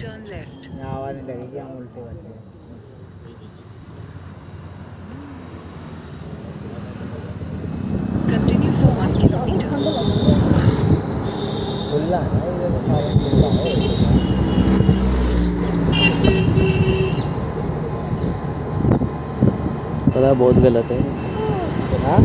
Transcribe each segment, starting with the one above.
Turn left. यहाँ आवाज़ नहीं लगेगी, हम उल्टे बैठे हैं। Continue for 1 kilometer. खुला है ना, इधर तो सारा खुला है। पता बहुत गलत है। हाँ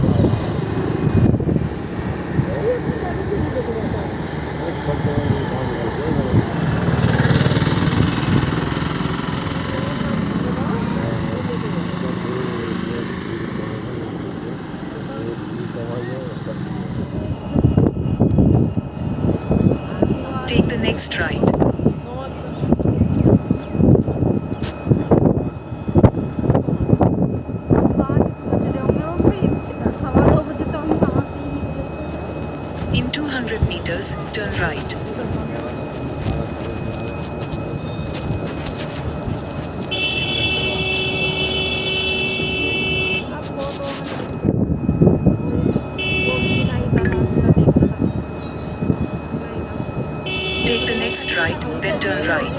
Take the next right. In 200 meters, turn right. Take the next right, then turn right.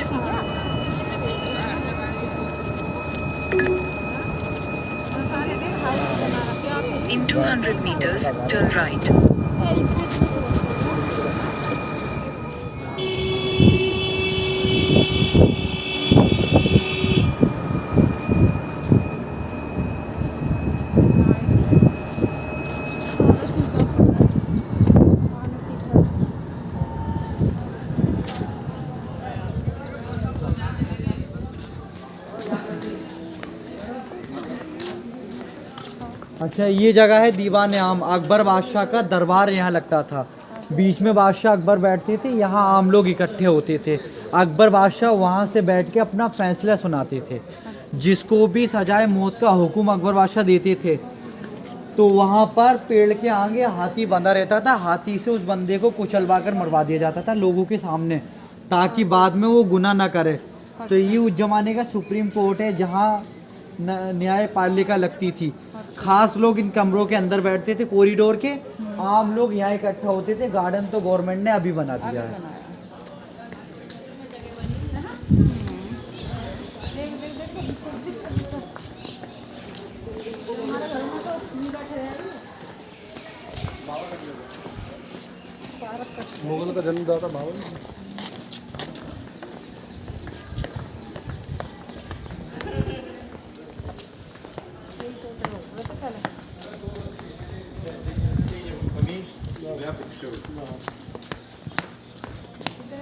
In 200 meters, turn right. अच्छा, ये जगह है दीवान आम। अकबर बादशाह का दरबार यहाँ लगता था। बीच में बादशाह अकबर बैठते थे, यहाँ आम लोग इकट्ठे होते थे। अकबर बादशाह वहाँ से बैठ के अपना फैसला सुनाते थे। जिसको भी सजाए मौत का हुक्म अकबर बादशाह देते थे, तो वहाँ पर पेड़ के आगे हाथी बंधा रहता था। हाथी से उस बंदे को कुचलवा कर मरवा दिया जाता था लोगों के सामने, ताकि बाद में वो गुनाह ना करे। तो ये उस जमाने का सुप्रीम कोर्ट है, जहाँ न्यायपालिका लगती थी। खास लोग इन कमरों के अंदर बैठते थे, कॉरिडोर के। आम लोग यहाँ इकट्ठा होते थे। गार्डन तो गवर्नमेंट ने अभी बना दिया है। मुगल का जन्मदाता बाबर।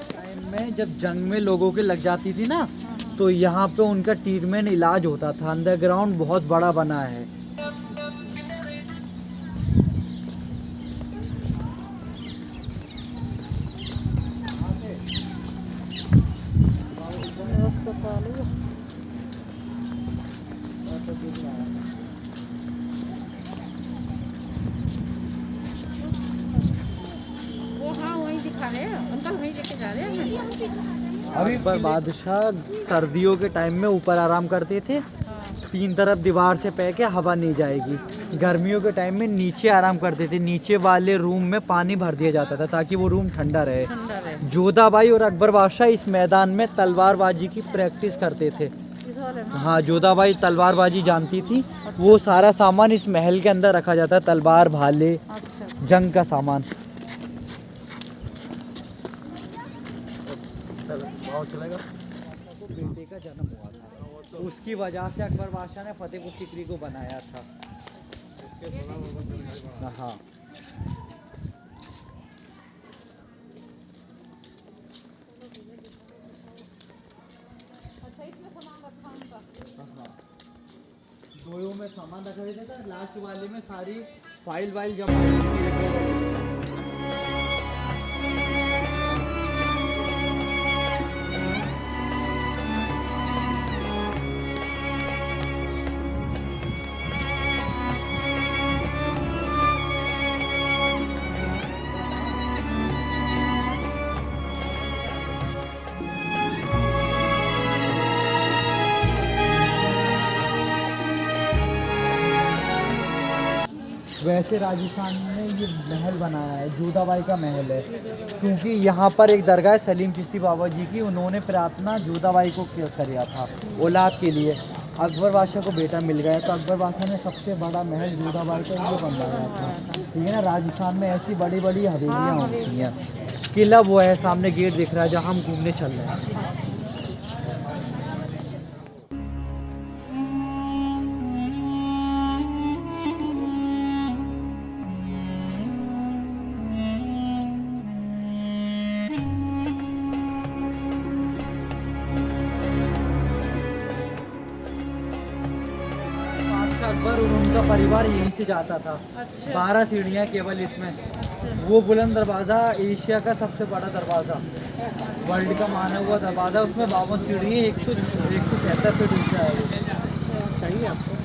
टाइम में जब जंग में लोगों के लग जाती थी ना, तो यहाँ पे उनका ट्रीटमेंट इलाज होता था। अंडरग्राउंड बहुत बड़ा बना है। अभी पर बादशाह सर्दियों के टाइम में ऊपर आराम करते थे। 3 तरफ दीवार से पै के हवा नहीं जाएगी। गर्मियों के टाइम में नीचे आराम करते थे। नीचे वाले रूम में पानी भर दिया जाता था ताकि वो रूम ठंडा रहे। जोधाबाई और अकबर बादशाह इस मैदान में तलवारबाजी की प्रैक्टिस करते थे। हाँ, जोधाबाई तलवारबाजी जानती थी। वो सारा सामान इस महल के अंदर रखा जाता है, तलवार, भाले, जंग का सामान। बेटे का जन्म हुआ था, उसकी वजह से अकबर बादशाह ने फतेहपुर सीकरी को बनाया था। हाँ, दोनों में सामान रखा हुआ था। लास्ट वाले में सारी फाइल वाइल जमा होती वैसे राजस्थान में ये महल बनाया है, जोधाबाई का महल है, क्योंकि यहाँ पर एक दरगाह है सलीम चिश्ती बाबा जी की, उन्होंने प्रार्थना जोधाबाई को किया था औलाद के लिए। अकबर बादशाह को बेटा मिल गया तो अकबर बादशाह ने सबसे बड़ा महल जोधाबाई का ये बनवाया था। ठीक है ना, राजस्थान में ऐसी बड़ी बड़ी हवेलियाँ होती हैं। किला वो है, सामने गेट दिख रहा है जहाँ हम घूमने चल रहे हैं। बादशाह अकबर और उनका परिवार यहीं से जाता था। अच्छा। 12 सीढ़ियाँ केवल इसमें। वो बुलंद दरवाज़ा एशिया का सबसे बड़ा दरवाज़ा, वर्ल्ड का माना हुआ दरवाज़ा, उसमें 52 सीढ़ी, 176 फीट ऊंचा है वो। सही है आपको।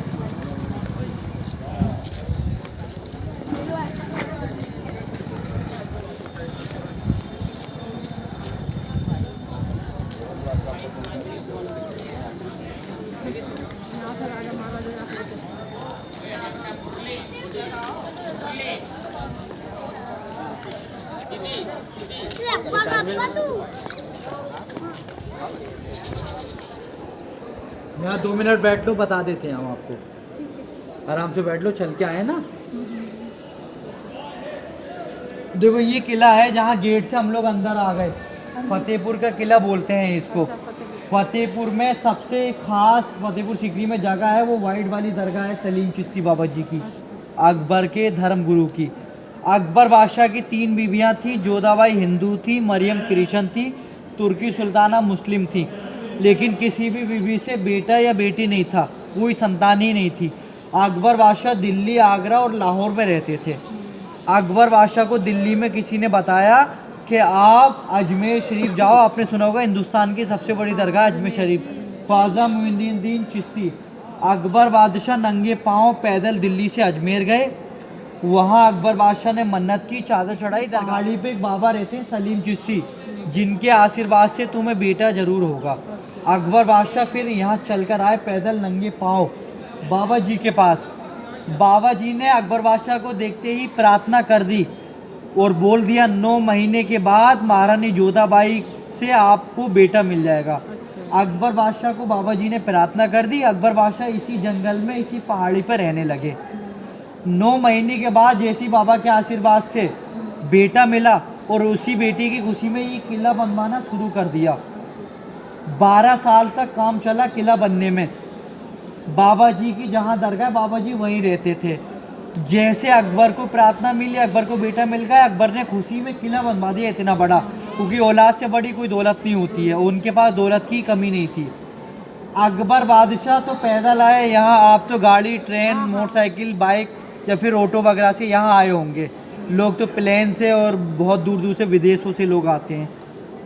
यहाँ 2 मिनट बैठ लो, बता देते हैं हम आपको। आराम से बैठ लो, चल के आए ना। देखो ये किला है जहाँ गेट से हम लोग अंदर आ गए। फतेहपुर का किला बोलते हैं इसको। फतेहपुर में सबसे खास फतेहपुर सीकरी में जगह है, वो वाइट वाली दरगाह है सलीम चिश्ती बाबा जी की, अकबर के धर्म गुरु की। अकबर बादशाह की 3 बीवियाँ थी। जोधाबाई हिंदू थी, मरियम क्रिश्चियन थी, तुर्की सुल्ताना मुस्लिम थी। लेकिन किसी भी बीवी से बेटा या बेटी नहीं था, कोई संतान ही नहीं थी। अकबर बादशाह दिल्ली, आगरा और लाहौर में रहते थे। अकबर बादशाह को दिल्ली में किसी ने बताया कि आप अजमेर शरीफ जाओ। आपने सुना होगा हिंदुस्तान की सबसे बड़ी दरगाह अजमेर शरीफ, ख्वाजा मुइनुद्दीन चिश्ती। अकबर बादशाह नंगे पाँव पैदल दिल्ली से अजमेर गए। वहाँ अकबर बादशाह ने मन्नत की, चादर चढ़ाई। पहाड़ी पे एक बाबा रहते हैं सलीम चिश्ती, जिनके आशीर्वाद से तुम्हें बेटा जरूर होगा। अकबर बादशाह फिर यहाँ चलकर आए पैदल नंगे पाँव बाबा जी के पास। बाबा जी ने अकबर बादशाह को देखते ही प्रार्थना कर दी और बोल दिया 9 महीने के बाद महारानी जोधाबाई से आपको बेटा मिल जाएगा। अकबर बादशाह को बाबा जी ने प्रार्थना कर दी। अकबर बादशाह इसी जंगल में, इसी पहाड़ी पर रहने लगे। 9 महीने के बाद जैसी बाबा के आशीर्वाद से बेटा मिला और उसी बेटे की खुशी में ये किला बनवाना शुरू कर दिया। 12 साल तक काम चला किला बनने में। बाबा जी की जहाँ दरगाह, बाबा जी वहीं रहते थे। जैसे अकबर को प्रार्थना मिली, अकबर को बेटा मिल गया, अकबर ने खुशी में किला बनवा दिया इतना बड़ा, क्योंकि औलाद से बड़ी कोई दौलत नहीं होती है। उनके पास दौलत की कमी नहीं थी। अकबर बादशाह तो पैदल आए यहाँ, आप तो गाड़ी, ट्रेन, मोटरसाइकिल, बाइक या फिर ऑटो वगैरह से यहाँ आए होंगे। लोग तो प्लेन से और बहुत दूर दूर से विदेशों से लोग आते हैं।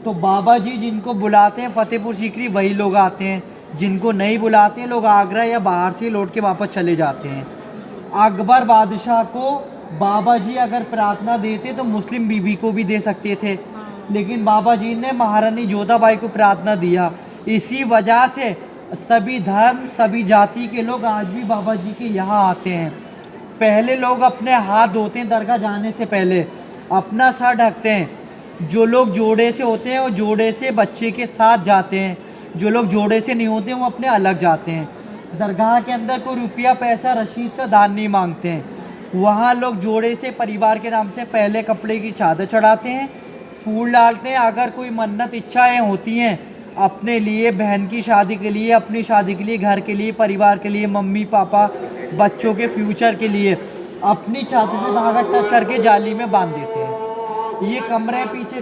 तो बाबा जी जिनको बुलाते हैं फतेहपुर सीकरी, वही लोग आते हैं। जिनको नहीं बुलाते हैं, लोग आगरा या बाहर से लौट के वापस चले जाते हैं। अकबर बादशाह को बाबा जी अगर प्रार्थना देते तो मुस्लिम बीबी को भी दे सकते थे, लेकिन बाबा जी ने महारानी जोधाबाई को प्रार्थना दिया। इसी वजह से सभी धर्म, सभी जाति के लोग आज भी बाबा जी के यहाँ आते हैं। पहले लोग अपने हाथ धोते हैं दरगाह जाने से पहले, अपना सर ढकते हैं। जो लोग जोड़े से होते हैं वो जोड़े से बच्चे के साथ जाते हैं, जो लोग जोड़े से नहीं होते वो अपने अलग जाते हैं। दरगाह के अंदर कोई रुपया, पैसा, रसीद का दान नहीं मांगते हैं। वहाँ लोग जोड़े से परिवार के नाम से पहले कपड़े की चादर चढ़ाते हैं, फूल डालते हैं। अगर कोई मन्नत, इच्छाएं होती हैं अपने लिए, बहन की शादी के लिए, अपनी शादी के लिए, घर के लिए, परिवार के लिए, मम्मी पापा, बच्चों के फ्यूचर के लिए, अपनी चादर से धागा टच करके जाली में बांध देते हैं। ये कमरे पीछे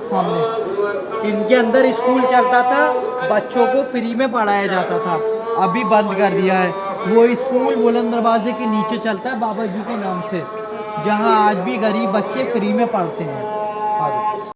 सामने, इनके अंदर स्कूल चलता था, बच्चों को फ्री में पढ़ाया जाता था। अभी बंद कर दिया है। वो स्कूल बुलंद दरवाजे के नीचे चलता है बाबा जी के नाम से, जहाँ आज भी गरीब बच्चे फ्री में पढ़ते हैं।